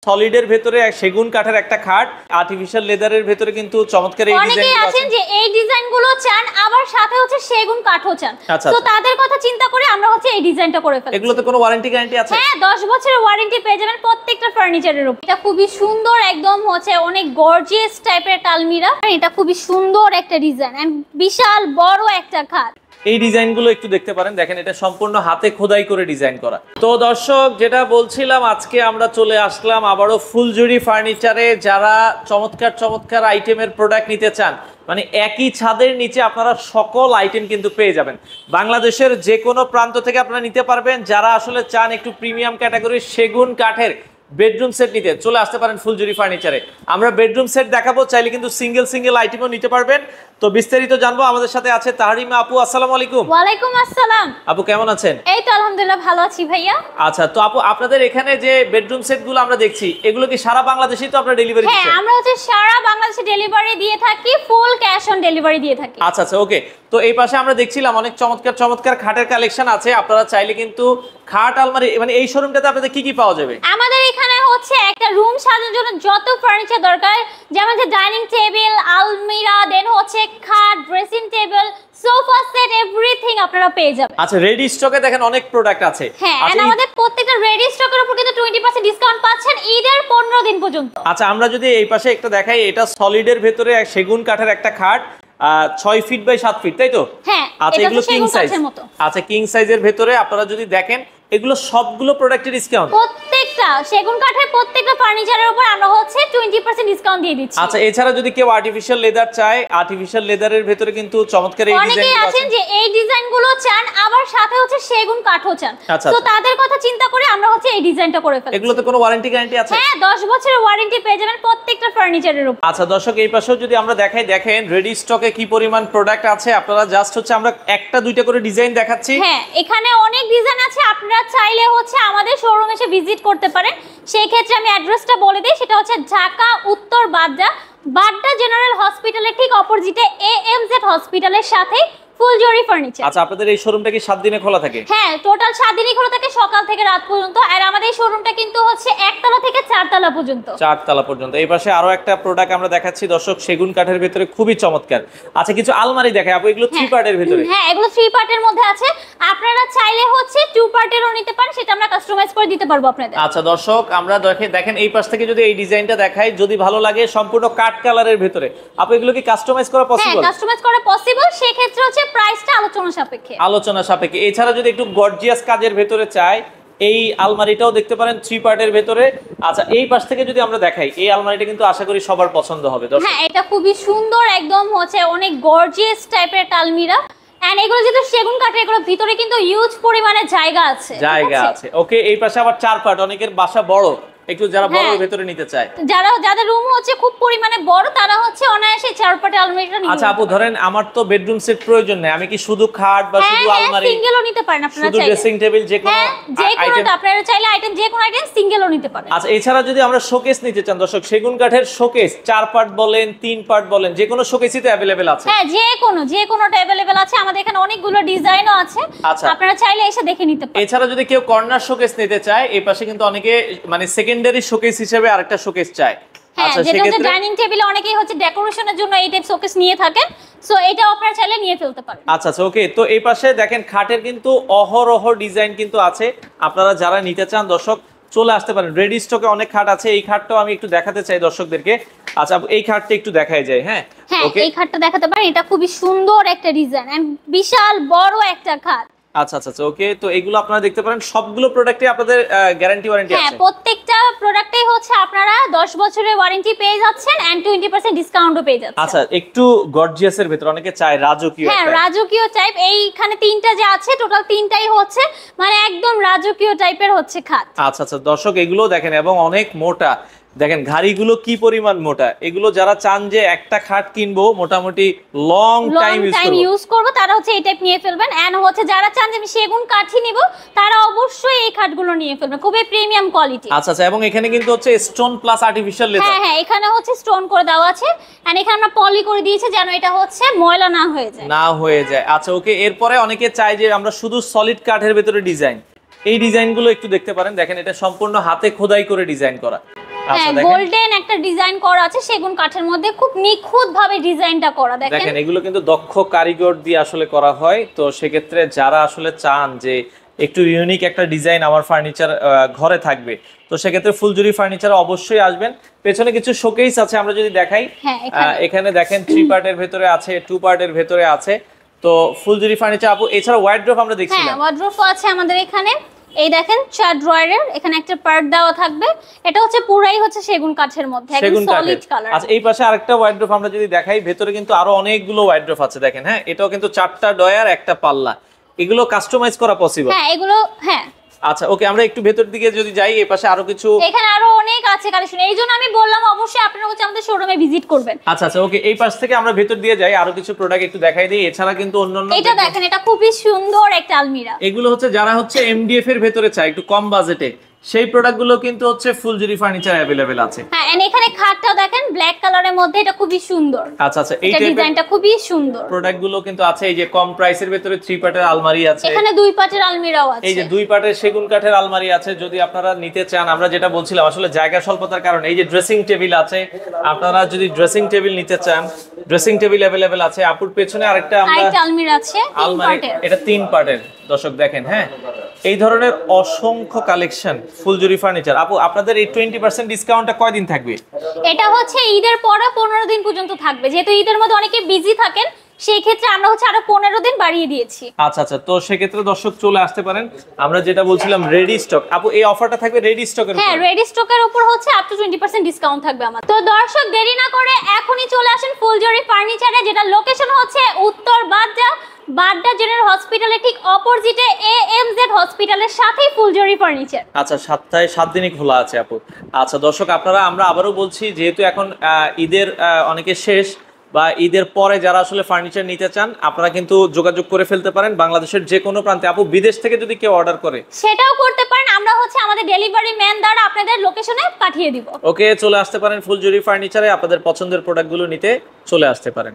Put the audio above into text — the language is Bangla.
সলিডের ভেতরে সেগুন কাঠের একটা খাট, আর্টিফিশিয়াল লেদারের ভেতরে কিন্তু চমৎকার এই ডিজাইন অনেকেই আছেন যে এই ডিজাইনগুলো চান আবার সাথে হচ্ছে সেগুন কাঠও চান, তো তাদের কথা চিন্তা করে আমরা হচ্ছে এই ডিজাইনটা করে ফেলেছি। এগুলোতে কোনো ওয়ারেন্টি গ্যারান্টি আছে? হ্যাঁ, 10 বছরের ওয়ারেন্টি পেয়ে যাবেন প্রত্যেকটা ফার্নিচারের উপর। এটা খুবই সুন্দর, একদম হচ্ছে অনেক গর্জিয়াস টাইপের একটা আলমিরা। এটা খুবই সুন্দর একটা ডিজাইন এন্ড বিশাল বড় একটা খাট। এই ডিজাইনগুলো একটু দেখতে পারেন, দেখেন এটা সম্পূর্ণ হাতে খোদাই করে ডিজাইন করা। তো দর্শক, যেটা বলছিলাম, আজকে আমরা চলে আসলাম আবারও ফুলজুরি ফার্নিচারে। যারা চমৎকার চমৎকার আইটেমের প্রোডাক্ট নিতে চান, মানে একই ছাদের নিচে আপনারা সকল আইটেম কিন্তু পেয়ে যাবেন। বাংলাদেশের যে কোনো প্রান্ত থেকে আপনারা নিতে পারবেন। যারা আসলে চান একটু প্রিমিয়াম ক্যাটাগরির সেগুন কাঠের বেডরুম সেট নিতে, চলে আসতে পারেন ফুলজুরি ফার্নিচারে। আমরা বেডরুম সেট দেখাবো, চাইলে কিন্তু সিঙ্গেল সিঙ্গেল আইটেমও নিতে পারবেন। তো বিস্তারিত জানবো, আমাদের সাথে আছে তাহরিমা আপু। আসসালামু আলাইকুম। ওয়ালাইকুম আসসালাম। আপু কেমন আছেন? এই তো আলহামদুলিল্লাহ ভালো আছি ভাইয়া। আচ্ছা, তো আপু আপনাদের এখানে যে বেডরুম সেটগুলো আমরা দেখছি, এগুলো কি সারা বাংলাদেশেই তো আপনারা ডেলিভারি দিচ্ছেন? হ্যাঁ, আমরা হচ্ছে সারা বাংলাদেশে ডেলিভারি দিয়ে থাকি, ফুল ক্যাশ অন ডেলিভারি দিয়ে থাকি। আচ্ছা আচ্ছা, ওকে। তো এই পাশে আমরা দেখছিলাম অনেক চমৎকার চমৎকার খাটের কালেকশন আছে। আপনারা চাইলে কিন্তু খাট, আলমারি, মানে এই শোরুমটাতে আপনাদের কি কি পাওয়া যাবে? আমাদের এখানে হচ্ছে একটা রুম সাজানোর জন্য যত ফার্নিচার দরকার, যেমন যে ডাইনিং টেবিল, আলমিরা, দেন হচ্ছে খাট, dressing table, sofa set, everything আপনারা পেয়ে যাবেন। আচ্ছা, রেডি স্টকে দেখেন অনেক প্রোডাক্ট আছে। হ্যাঁ, আর আমাদের প্রত্যেকটা রেডি স্টকের উপর কিন্তু 20% ডিসকাউন্ট পাচ্ছেন ঈদের 15 দিন পর্যন্ত। আচ্ছা, আমরা যদি এই পাশে একটা দেখাই, এটা সলিডের ভেতরে সেগুন কাঠের একটা খাট, 6 ফিট বাই 7 ফিট, তাই তো? হ্যাঁ, আচ্ছা, এগুলো কিং সাইজ। আচ্ছা, কিং সাইজের ভেতরে আপনারা যদি দেখেন, এগুলো সবগুলো প্রোডাক্টের ডিসকাউন্ট। প্রত্যেকটা সেগুন কাঠের প্রত্যেকটা ফার্নিচারের উপর আমরা হচ্ছে 20% ডিসকাউন্ট দিয়ে দিচ্ছি। আচ্ছা, এছাড়া যদি কেউ আর্টিফিশিয়াল লেদার চায়, আর্টিফিশিয়াল লেদারের ভেতরে কিন্তু চমৎকার এই ডিজাইনগুলো আছে। অনেকেই আছেন যে এই ডিজাইনগুলো চান আবার সাথে হচ্ছে সেগুন কাঠও চান, তো তাদের কথা চিন্তা করে আমরা হচ্ছে এই ডিজাইনটা করে ফেলেছি। এগুলোতে কোনো ওয়ারেন্টি গ্যারান্টি আছে? হ্যাঁ, 10 বছরের ওয়ারেন্টি পেয়ে যাবেন প্রত্যেকটা ফার্নিচারের উপর। আচ্ছা দর্শক, এই পাশেও যদি আমরা দেখাই, দেখেন রেডি স্টকে কি পরিমাণ প্রোডাক্ট আছে। আপনারা জাস্ট হচ্ছে আমরা একটা দুইটা করে ডিজাইন দেখাচ্ছি। হ্যাঁ, এখানে অনেক ডিজাইন আছে, আপনারা চাইলে হচ্ছে আমাদের শোরুমে এসে ভিজিট করতে পারেন। সেই ক্ষেত্রে আমি অ্যাড্রেসটা বলে দিই, সেটা হচ্ছে ঢাকা উত্তর বাড্ডা জেনারেল হসপিটালের ঠিক অপোজিটে এএমজেড হসপিটালের সাথে ফুলজুরি ফার্নিচার। আচ্ছা, আপনাদের এই শোরুমটা কি 7 দিনে খোলা থাকে? হ্যাঁ, টোটাল 7 দিনই খোলা থাকে, সকাল থেকে রাত পর্যন্ত। আর আমাদের এই শোরুমটা কিন্তু হচ্ছে 1 তলা থেকে 4 তলা পর্যন্ত। 4 তলা পর্যন্ত। এই পাশে আরো একটা প্রোডাক্ট আমরা দেখাচ্ছি দর্শক, সেগুন কাঠের ভিতরে খুবই চমৎকার। আচ্ছা, কিছু আলমারি দেখাই আপু, এগুলো 3 পার্টের ভিতরে। হ্যাঁ, এগুলো 3 পার্টের মধ্যে আছে। আপনারা চাইলে হচ্ছে 2 পার্টেরও নিতে পারেন, সেটা আমরা কাস্টমাইজ করে দিতে পারবো আপনাদের। আচ্ছা দর্শক, আমরা দেখেন এই পাশ থেকে যদি এই ডিজাইনটা দেখাই, যদি ভালো লাগে, সম্পূর্ণ কাট কালারের ভিতরে। আপু এগুলো কি কাস্টমাইজ করা পসিবল? হ্যাঁ, কাস্টমাইজ করা পসিবল। সেই ক্ষেত্রে হচ্ছে প্রাইসটা আলোচনা সাপেক্ষে। এছাড়া যদি একটু গর্জিয়াস কাজের ভেতরে চাই, এই আলমারিটাও দেখতে পারেন 3 পার্টের ভেতরে। আচ্ছা, এই পাশ থেকে যদি আমরা দেখাই, এই আলমারিটা কিন্তু আশা করি সবার পছন্দ হবে দর্শক। হ্যাঁ, এটা খুবই সুন্দর, একদম হচ্ছে অনেক গর্জিয়াস টাইপের একটা আলমিরা। এন্ড এগুলো যেহেতু সেগুন কাঠের, এগুলো ভিতরে কিন্তু হিউজ পরিমাণে জায়গা আছে। ওকে, এই পাশে আবার 4 পার্ট, অনেকের বাসা বড়, একটু যারা বড় ভেতরে নিতে চায়, যাদের রুম হচ্ছে খুব পরিমাণে বড়, তারা হচ্ছে অনায়াসে 4 পার্টের আলমারিটা নিতে। আচ্ছা আপু, ধরেন আমার তো বেডরুম সেট প্রয়োজন নেই, আমি কি শুধু খাট বা শুধু আলমারি, সিঙ্গেলও নিতে পারেন আপনারা চাইলে, শুধু ড্রেসিং টেবিল, যে কোনো আইটেম আপনারা চাইলে যে কোনো আইটেম সিঙ্গেলও নিতে পারেন। আচ্ছা, এছাড়া যদি আমরা শোকেস নিতে চান দর্শক, সেগুন কাঠের শোকেস 4 পার্ট বলেন, 3 পার্ট বলেন, যে কোনো শোকেসই তো अवेलेबल আছে। হ্যাঁ, যে কোনোটা अवेलेबल আছে। আমাদের এখানে অনেকগুলো ডিজাইনও আছে, আপনারা চাইলে এসে দেখে নিতে পারেন। এছাড়া যদি কেউ কর্নার শোকেস নিতে চায়, এই পাশে কিন্তু অনেকে মানে সেকেন্ডারি শোকেস হিসেবে আরেকটা শোকেস চায়। আচ্ছা, যেটা হচ্ছে ডাইনিং টেবিলে অনেকেই হচ্ছে ডেকোরেশনের জন্য এই টাইপ শোকেস নিয়ে থাকেন, সো এটা আপনারা চাইলে নিয়ে ফেলতে পারেন। আচ্ছা আচ্ছা, ওকে। তো এই পাশে দেখেন খাটের কিন্তু অহরহ ডিজাইন কিন্তু আছে। আপনারা যারা নিতে চান দর্শক, চলে আসতে পারেন। রেডি স্টকে অনেক খাট আছে। এই খাটটাও আমি একটু দেখাতে চাই দর্শকদেরকে। আচ্ছা, এই খাটটা একটু দেখাই যায়। হ্যাঁ, এই খাটটা দেখাতে পারেন। এটা খুবই সুন্দর একটা ডিজাইন এন্ড বিশাল বড় একটা খাট। আচ্ছা আচ্ছা, ওকে। তো এগুলো আপনারা দেখতে পারেন, সবগুলো প্রোডাক্টে আপনাদের গ্যারান্টি ওয়ারেন্টি আছে। হ্যাঁ, প্রত্যেকটা প্রোডাক্টেই হচ্ছে আপনারা 10 বছরের ওয়ারেন্টি পেয়ে যাচ্ছেন এন্ড 20% ডিসকাউন্টও পেয়ে যাচ্ছেন। আচ্ছা, একটু গর্জিয়াসের ভিতর অনেকে চায় রাজকীয়। হ্যাঁ, রাজকীয় টাইপ। এইখানে 3টা যে আছে, টোটাল 3টাই হচ্ছে মানে একদম রাজকীয় টাইপের হচ্ছে খাট। আচ্ছা আচ্ছা দর্শক, এগুলো দেখেন এবং অনেক মোটা। দেখেন ঘাড়িগুলো কি পরিমাণ মোটা। এগুলো যারা চান যে একটা খাট কিনবো, মোটামুটি লং টাইম ইউজ করব, তারা হচ্ছে এই টাইপ নিয়ে ফেলবেন। এন্ড হচ্ছে যারা চান যে আমি সেগুন কাঠই নিব, তারা অবশ্যই এই খাটগুলো নিয়ে ফেলবেন, খুবই প্রিমিয়াম কোয়ালিটি। আচ্ছা আচ্ছা, এবং এখানে কিন্তু হচ্ছে স্টোন প্লাস আর্টিফিশিয়াল লেদার। হ্যাঁ, এখানে হচ্ছে স্টোন করে দেওয়া আছে এন্ড এখানে আমরা পলি করে দিয়েছি যেন এটা হচ্ছে ময়লা না হয়ে যায়। আচ্ছা, ওকে। এরপরে অনেকে চায় যে আমরা শুধু সলিড কাঠের ভিতরে ডিজাইন, এই ডিজাইনগুলো একটু দেখতে পারেন। দেখেন এটা সম্পূর্ণ হাতে খোদাই করে ডিজাইন করা। হ্যাঁ গোল্ডেন একটা ডিজাইন করা আছে সেগুন কাঠের মধ্যে, খুব নিখুঁত ভাবে ডিজাইনটা করা। দেখেন এগুলো কিন্তু দক্ষ কারিগর দিয়ে আসলে করা হয়। তো সেক্ষেত্রে যারা আসলে চান যে একটু ইউনিক একটা ডিজাইন আমার ফার্নিচার ঘরে থাকবে, তো সেক্ষেত্রে ফুলজুরি ফার্নিচার অবশ্যই আসবেন। পেছনে কিছু শোকেস আছে, আমরা যদি দেখাই এখানে দেখেন 3 পার্টের ভেতরে আছে, 2 পার্টের ভেতরে আছে। তো ফুলজুরি ফার্নিচার আপু, এছাড়া ওয়ার্ড্রোব আমরা দেখছিলাম। হ্যাঁ ওয়ার্ড্রোব আছে আমাদের এখানে, এই দেখেন 4 ড্রয়ারের, এখানে একটা পার্ট দেওয়া থাকবে। এটা হচ্ছে পুরাই হচ্ছে সেগুন কাঠের মধ্যে, একদম সলিড কালার। আচ্ছা এই পাশে আরেকটা ওয়ার্ড্রোব আমরা যদি দেখাই, ভেতরে কিন্তু আরো অনেকগুলো ওয়ার্ড্রোব আছে দেখেন। হ্যাঁ এটাও কিন্তু 4টা ডয়ার, একটা পাল্লা, এগুলো কাস্টমাইজ করা পসিবল। হ্যাঁ এগুলো হ্যাঁ। আচ্ছা ওকে, আমরা একটু ভেতর দিকে যদি যাই, এই পাশে আরো কিছু, এখানে আরো অনেক আছে কালেকশন, এইজন্য আমি বললাম অবশ্যই আপনারা হচ্ছে আমাদের শোরুমে ভিজিট করবেন। আচ্ছা আচ্ছা ওকে, এই পাশ থেকে আমরা ভেতর দিয়ে যাই, আরো কিছু প্রোডাক্ট একটু দেখাই দিই। এছাড়া কিন্তু অন্যান্য, এটা দেখেন এটা খুবই সুন্দর একটা আলমিরা। এগুলো হচ্ছে যারা হচ্ছে এমডিএফ এর ভেতরে চায় একটু কম বাজেটে, সেই প্রোডাক্টগুলো কিন্তু হচ্ছে ফুলজুরি ফার্নিচার अवेलेबल আছে। হ্যাঁ এন্ড এখানে খাটটা দেখেন ব্ল্যাক কালারের মধ্যে, এটা খুবই সুন্দর। আচ্ছা আচ্ছা এই ডিজাইনটা খুবই সুন্দর। প্রোডাক্টগুলো কিন্তু আছে, এই যে কম প্রাইসের ভেতরে 3 পার্টের আলমারি আছে, এখানে 2 পার্টের আলমিরাও আছে, এই যে 2 পার্টের সেগুন কাঠের আলমারি আছে। যদি আপনারা নিতে চান, আমরা যেটা বলছিলাম আসলে জায়গা স্বল্পতার কারণে, এই যে ড্রেসিং টেবিল আছে, আপনারা যদি ড্রেসিং টেবিল নিতে চান, ড্রেসিং টেবিল अवेलेबल আছে। আপুর পেছনে আরেকটা আমরা আলমিরা আছে 3 পার্টের, এটা 3 পার্টের। দর্শক দেখেন, হ্যাঁ এই ধরনের অসংখ্য কালেকশন ফুলজুরি ফার্নিচার। আপু আপনাদের এই 20% ডিসকাউন্টটা কয়দিন থাকবে? এটা হচ্ছে ঈদের পরে 15 দিন পর্যন্ত থাকবে, যেহেতু ঈদের মধ্যে অনেকে বিজি থাকেন, সেই ক্ষেত্রে আমরা হচ্ছে আরো 15 দিন বাড়িয়ে দিয়েছি। আচ্ছা আচ্ছা, তো সেক্ষেত্রে দর্শক চলে আসতে পারেন। আমরা যেটা বলছিলাম রেডি স্টক, আপু এই অফারটা থাকবে রেডি স্টকের উপর? হ্যাঁ রেডি স্টকের উপর হচ্ছে আপ টু 20% ডিসকাউন্ট থাকবে আমাদের। তো দর্শক দেরি না করে এখনই চলে আসেন ফুলজুরি ফার্নিচারে, যেটা লোকেশন হচ্ছে উত্তর বাড্ডা জেনারেল হসপিটালের ঠিক অপোজিটে এএমজেড হসপিটালের সাথেই ফুলজুরি ফার্নিচার। আচ্ছা, সপ্তাহে 7 দিনই খোলা আছে আপু। আচ্ছা দর্শক, আমরা আবারও বলছি, যেহেতু এখন ঈদের অনেকে শেষ বা ঈদের পরে যারা আসলে ফার্নিচার নিতে চান, আপনারা কিন্তু যোগাযোগ করে ফেলতে পারেন বাংলাদেশের যে কোনো প্রান্তে। আপু বিদেশ থেকে যদি কেউ অর্ডার করে সেটাও করতে পারেন, আমরা হচ্ছে আমাদের ডেলিভারি ম্যান দ্বারা আপনাদের লোকেশনে পাঠিয়ে দিব। ওকে, চলে আসতে পারেন ফুলজুরি ফার্নিচারে, আপনাদের পছন্দের প্রোডাক্টগুলো নিতে চলে আসতে পারেন।